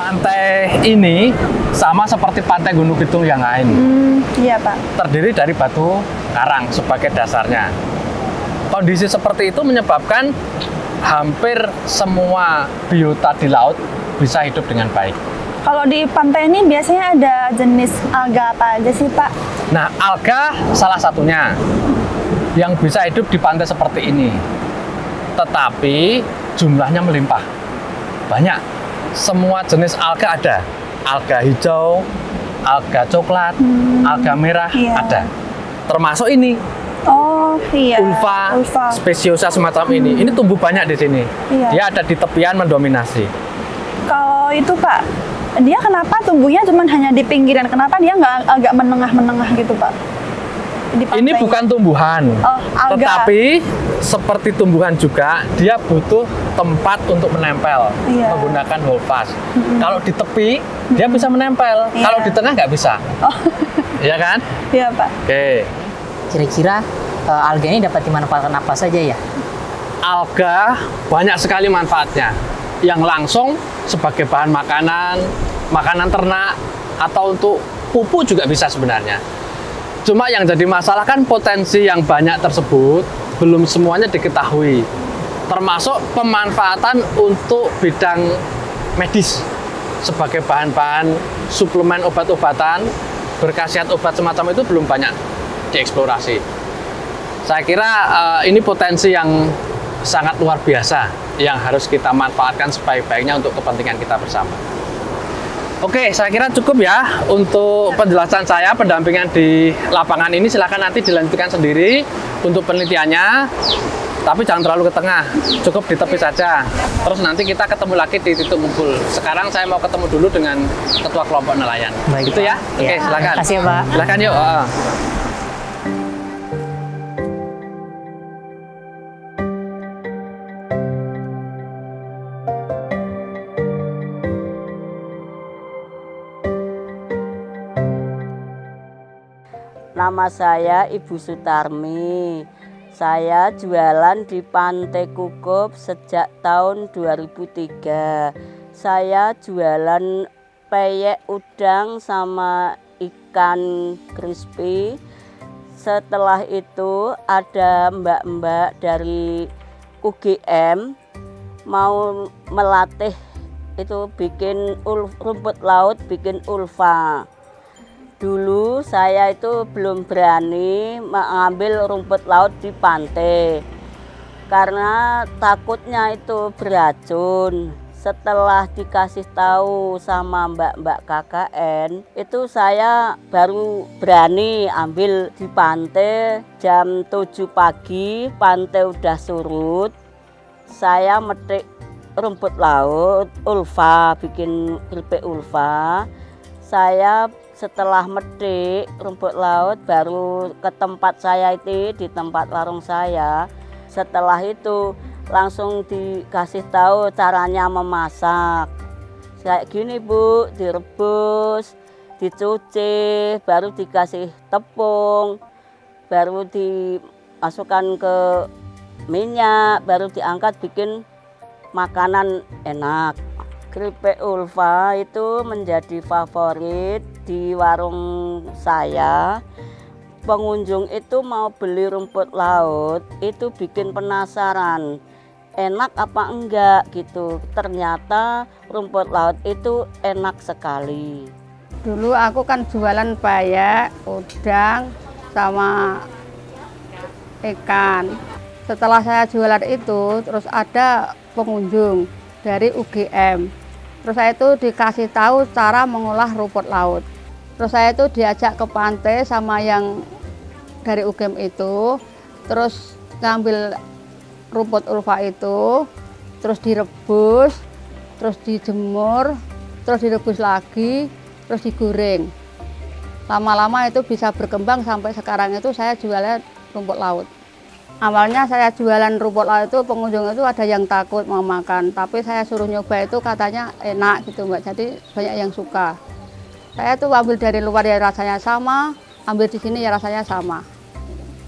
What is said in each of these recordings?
Pantai ini sama seperti pantai Gunung Kidul yang lain. Iya Pak. Terdiri dari batu karang sebagai dasarnya. Kondisi seperti itu menyebabkan hampir semua biota di laut bisa hidup dengan baik. Kalau di pantai ini biasanya ada jenis alga apa aja sih Pak? Nah, alga salah satunya yang bisa hidup di pantai seperti ini. Tetapi jumlahnya melimpah. Banyak. Semua jenis alga ada. Alga hijau, alga coklat, alga merah ada. Termasuk ini. Oh iya. Ulva speciosa semacam ini. Ini tumbuh banyak di sini. Iya. Dia ada di tepian mendominasi. Kalau itu Pak, dia kenapa tumbuhnya cuma hanya di pinggiran? Kenapa dia nggak agak menengah-menengah gitu Pak? Ini bukan tumbuhan, alga. Tetapi seperti tumbuhan juga, dia butuh tempat untuk menempel menggunakan holdfast. Kalau di tepi, dia bisa menempel. Kalau di tengah nggak bisa. Iya kan? Iya Pak. Oke. Kira-kira alga ini dapat dimanfaatkan apa saja ya? Alga banyak sekali manfaatnya. Yang langsung sebagai bahan makanan, makanan ternak, atau untuk pupuk juga bisa sebenarnya. Cuma yang jadi masalah kan potensi yang banyak tersebut belum semuanya diketahui. Termasuk pemanfaatan untuk bidang medis sebagai bahan-bahan suplemen obat-obatan, berkhasiat obat semacam itu belum banyak dieksplorasi. Saya kira ini potensi yang sangat luar biasa yang harus kita manfaatkan sebaik-baiknya untuk kepentingan kita bersama. Oke, saya kira cukup ya untuk penjelasan saya, pendampingan di lapangan ini. Silahkan nanti dilanjutkan sendiri untuk penelitiannya, tapi jangan terlalu ke tengah, cukup di tepi saja. Terus nanti kita ketemu lagi di titik kumpul. Sekarang saya mau ketemu dulu dengan ketua kelompok nelayan. Baik, gitu ya? Oke, silakan. Terima kasih Pak. Silakan yuk. Nama saya Ibu Sutarmi. Saya jualan di Pantai Kukup sejak tahun 2003. Saya jualan peyek udang sama ikan crispy. Setelah itu ada mbak-mbak dari UGM mau melatih itu bikin rumput laut, bikin ulva. Dulu saya itu belum berani mengambil rumput laut di pantai karena takutnya itu beracun. Setelah dikasih tahu sama mbak-mbak KKN, itu saya baru berani ambil di pantai. Jam 7 pagi pantai udah surut, saya metik rumput laut, ulva, bikin keripik ulva. Saya setelah metik rumput laut baru ke tempat saya itu, di tempat warung saya. Setelah itu langsung dikasih tahu caranya memasak. Kayak gini Bu, direbus, dicuci, baru dikasih tepung, baru dimasukkan ke minyak, baru diangkat bikin makanan enak. Keripik ulva itu menjadi favorit di warung saya. Pengunjung itu mau beli rumput laut itu bikin penasaran, enak apa enggak gitu. Ternyata rumput laut itu enak sekali. Dulu aku kan jualan peyek, udang, sama ikan. Setelah saya jualan itu, terus ada pengunjung dari UGM. Terus saya itu dikasih tahu cara mengolah rumput laut. Terus saya itu diajak ke pantai sama yang dari UGM itu. Terus ngambil rumput ulva itu, terus direbus, terus dijemur, terus direbus lagi, terus digoreng. Lama-lama itu bisa berkembang sampai sekarang itu saya jualnya rumput laut. Awalnya saya jualan rumput laut itu pengunjung itu ada yang takut mau makan, tapi saya suruh nyoba itu katanya enak gitu Mbak, jadi banyak yang suka. Saya tuh ambil dari luar ya rasanya sama, ambil di sini ya rasanya sama.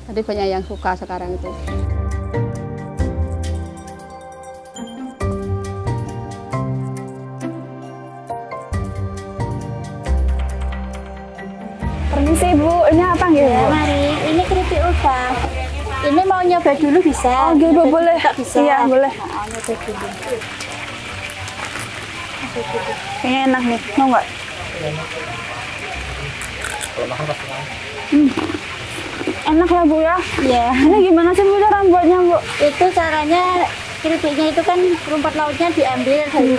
Jadi banyak yang suka sekarang itu. nggih, Ya, Bu? mari. Ini keripik ulfa. Ini mau nyoba dulu bisa. Oh, nggih, Bu, Nyoba boleh. dulu tak bisa. Iya, boleh. Nah, nyoba dulu. Kayaknya enak nih, mau nggak? Enak lah Bu ya. Iya. Ini gimana sih Bu cara buatnya Bu? Itu caranya keripiknya itu kan rumput lautnya diambil dari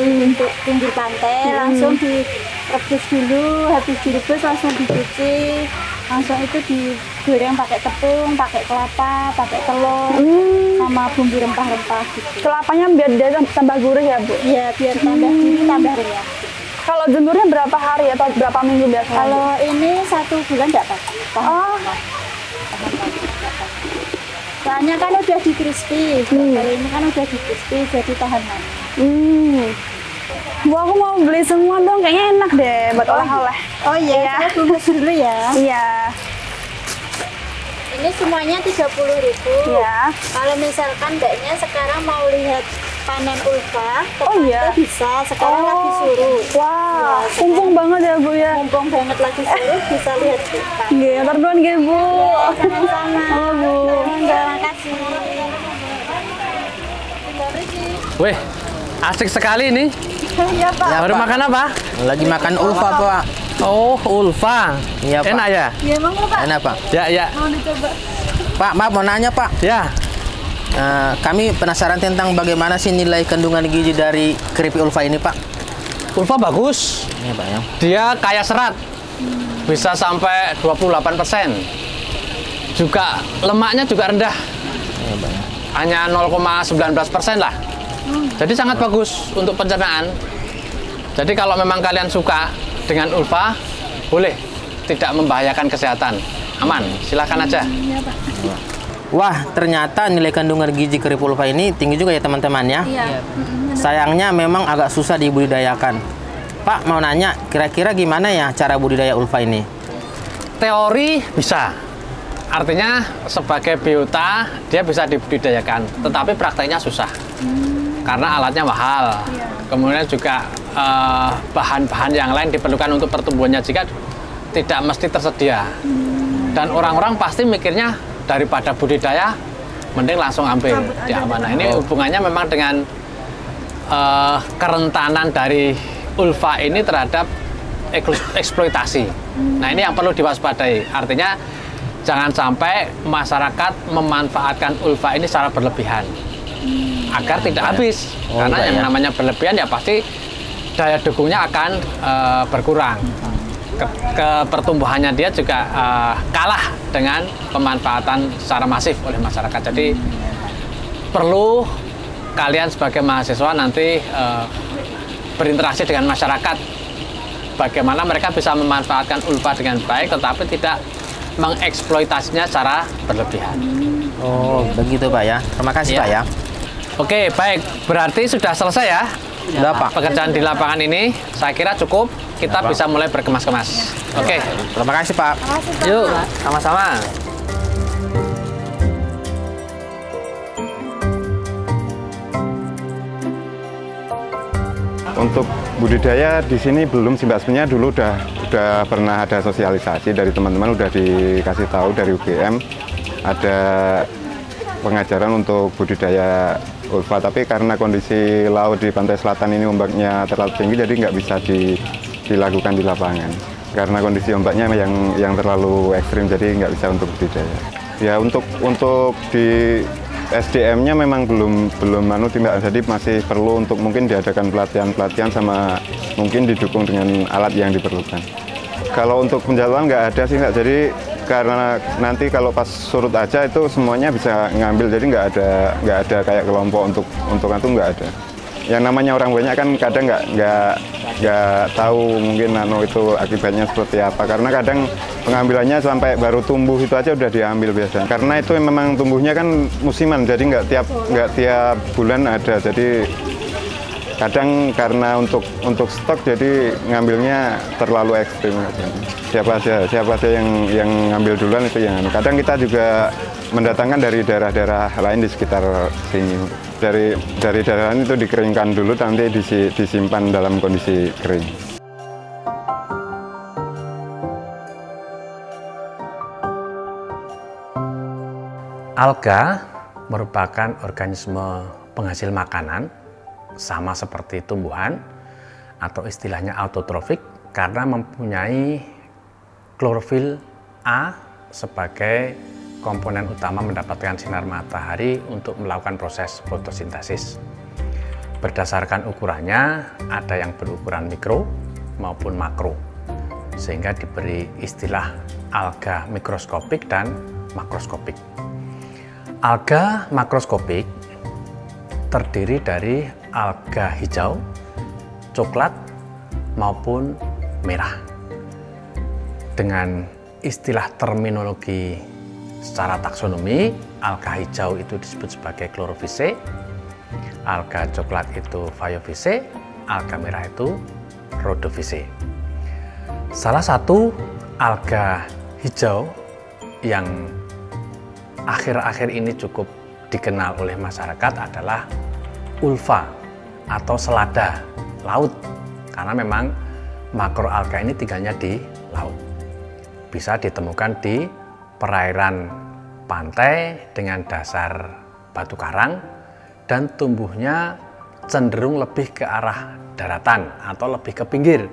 pinggir pantai, langsung direbus dulu, habis direbus langsung dicuci, langsung itu digoreng pakai tepung, pakai kelapa, pakai telur, sama bumbu rempah-rempah gitu. Kelapanya biar dia tambah gurih ya Bu? Ya biar tambah gurih, tambah renyah. Kalau jemurnya berapa hari atau berapa minggu biasanya? Kalau ini 1 bulan nggak apa-apa. Oh, Soalnya kan udah di crispy, kalau ini kan udah di crispy jadi tahan lama. Bu aku mau beli semua dong, kayaknya enak deh buat oleh-oleh. Oh iya, Iya. saya bungkus dulu ya. Iya. Ini semuanya 30.000. Iya. Kalau misalkan mbaknya sekarang mau lihat panen ulfa, Oh iya. itu bisa. Sekarang lagi surut. Wah, Ya, mumpung banget ya Bu ya. mumpung banget lagi surut, bisa lihat kita. Nggih, ntar duluan nggih Bu. Sama-sama. Halo Bu. Terima kasih. Wih, asik sekali ini. Iya Pak. Ya, Baru Pak. makan apa? Lagi makan ulfa, Pak. Oh, ulfa. Iya, Pak. Enak ya? Iya emang Bu Pak. Enak, Pak. Ya, ya. Mau dicoba. Pak, maaf mau nanya, Pak. Ya, Kami penasaran tentang bagaimana sih nilai kandungan gizi dari keripik ulfa ini, Pak. ulfa bagus. Iya, Pak ya. Dia kaya serat. Bisa sampai 28%. Juga lemaknya juga rendah. Iya, Pak ya. Hanya 0,19% lah. Jadi sangat bagus untuk pencernaan. Jadi kalau memang kalian suka dengan ulfa, boleh, tidak membahayakan kesehatan, aman. Silahkan aja. Wah, ternyata nilai kandungan gizi keripik ulfa ini tinggi juga ya, teman-teman ya. Iya. Sayangnya memang agak susah dibudidayakan. Pak, mau nanya, kira-kira gimana ya cara budidaya ulfa ini? Teori bisa. Artinya sebagai biota dia bisa dibudidayakan, tetapi prakteknya susah. Karena alatnya mahal. Kemudian juga bahan-bahan yang lain diperlukan untuk pertumbuhannya jika tidak mesti tersedia. Dan orang-orang pasti mikirnya daripada budidaya mending langsung ambil di amanah. Ini hubungannya memang dengan kerentanan dari ulfa ini terhadap eksploitasi. Nah, ini yang perlu diwaspadai. Artinya jangan sampai masyarakat memanfaatkan ulfa ini secara berlebihan agar tidak habis. Karena yang namanya berlebihan ya pasti daya dukungnya akan berkurang. Pertumbuhannya dia juga kalah dengan pemanfaatan secara masif oleh masyarakat. Jadi perlu kalian sebagai mahasiswa nanti berinteraksi dengan masyarakat, bagaimana mereka bisa memanfaatkan ulfa dengan baik tetapi tidak mengeksploitasinya secara berlebihan. Oh, begitu Pak ya. Terima kasih Iya. Pak ya. Oke, baik, berarti sudah selesai ya Sudah Pak. pekerjaan di lapangan ini. Saya kira cukup, kita bisa mulai berkemas-kemas. Oke, Terima kasih Pak. yuk, sama-sama. Untuk budidaya di sini belum sih Mbak, sebenarnya dulu udah pernah ada sosialisasi dari teman-teman, udah dikasih tahu dari UGM ada pengajaran untuk budidaya ulfa, tapi karena kondisi laut di pantai selatan ini ombaknya terlalu tinggi jadi nggak bisa dilakukan di lapangan karena kondisi ombaknya yang terlalu ekstrim, jadi nggak bisa untuk budidaya. Ya untuk di SDM-nya memang belum Mbak, jadi masih perlu untuk mungkin diadakan pelatihan sama mungkin didukung dengan alat yang diperlukan. Kalau untuk penjadwalan nggak ada sih Mbak, jadi karena nanti kalau pas surut aja itu semuanya bisa ngambil, jadi nggak ada kayak kelompok untuk itu nggak ada. Yang namanya orang banyak kan kadang nggak tahu mungkin itu akibatnya seperti apa, karena kadang pengambilannya sampai baru tumbuh itu aja udah diambil biasa, karena itu memang tumbuhnya kan musiman, jadi nggak tiap bulan ada, jadi kadang karena untuk stok jadi ngambilnya terlalu ekstrim. Siapa aja yang ngambil duluan itu yang kadang kita juga mendatangkan dari daerah-daerah lain di sekitar sini. Dari daerah lain itu dikeringkan dulu, nanti disimpan dalam kondisi kering. Alga merupakan organisme penghasil makanan, sama seperti tumbuhan, atau istilahnya autotrofik, karena mempunyai klorofil A sebagai komponen utama mendapatkan sinar matahari untuk melakukan proses fotosintesis. Berdasarkan ukurannya, ada yang berukuran mikro maupun makro, sehingga diberi istilah alga mikroskopik dan makroskopik. Alga makroskopik terdiri dari alga hijau, coklat, maupun merah. Dengan istilah terminologi secara taksonomi, alga hijau itu disebut sebagai Chlorophyceae, alga coklat itu Phaeophyceae, alga merah itu Rhodophyceae. Salah satu alga hijau yang akhir-akhir ini cukup dikenal oleh masyarakat adalah ulva atau selada laut, karena memang makroalga ini tinggalnya di laut. Bisa ditemukan di perairan pantai dengan dasar batu karang dan tumbuhnya cenderung lebih ke arah daratan atau lebih ke pinggir,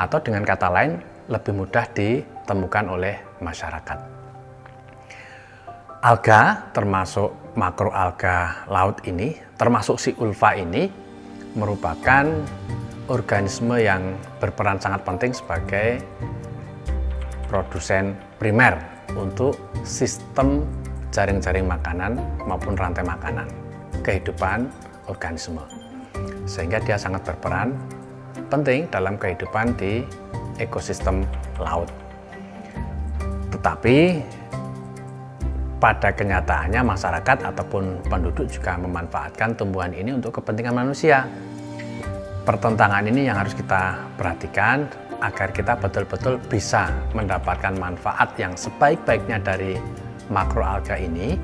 atau dengan kata lain lebih mudah ditemukan oleh masyarakat. Alga, termasuk makroalga laut ini, termasuk si ulva ini, merupakan organisme yang berperan sangat penting sebagai produsen primer untuk sistem jaring-jaring makanan maupun rantai makanan kehidupan organisme, sehingga dia sangat berperan penting dalam kehidupan di ekosistem laut. Tetapi pada kenyataannya masyarakat ataupun penduduk juga memanfaatkan tumbuhan ini untuk kepentingan manusia. Pertentangan ini yang harus kita perhatikan agar kita betul-betul bisa mendapatkan manfaat yang sebaik-baiknya dari makroalga ini,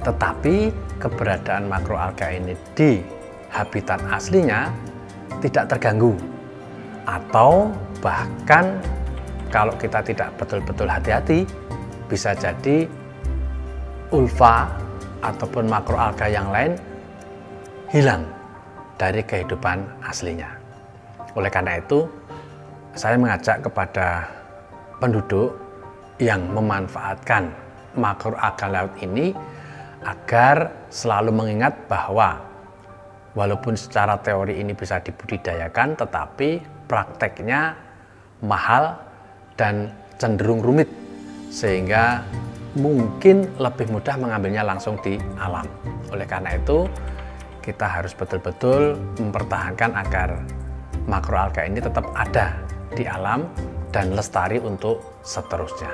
tetapi keberadaan makroalga ini di habitat aslinya tidak terganggu, atau bahkan kalau kita tidak betul-betul hati-hati, bisa jadi ulva ataupun makroalga yang lain hilang dari kehidupan aslinya. Oleh karena itu, saya mengajak kepada penduduk yang memanfaatkan makroalga laut ini agar selalu mengingat bahwa walaupun secara teori ini bisa dibudidayakan, tetapi prakteknya mahal dan cenderung rumit, sehingga mungkin lebih mudah mengambilnya langsung di alam. Oleh karena itu, kita harus betul-betul mempertahankan agar makroalga ini tetap ada di alam dan lestari untuk seterusnya.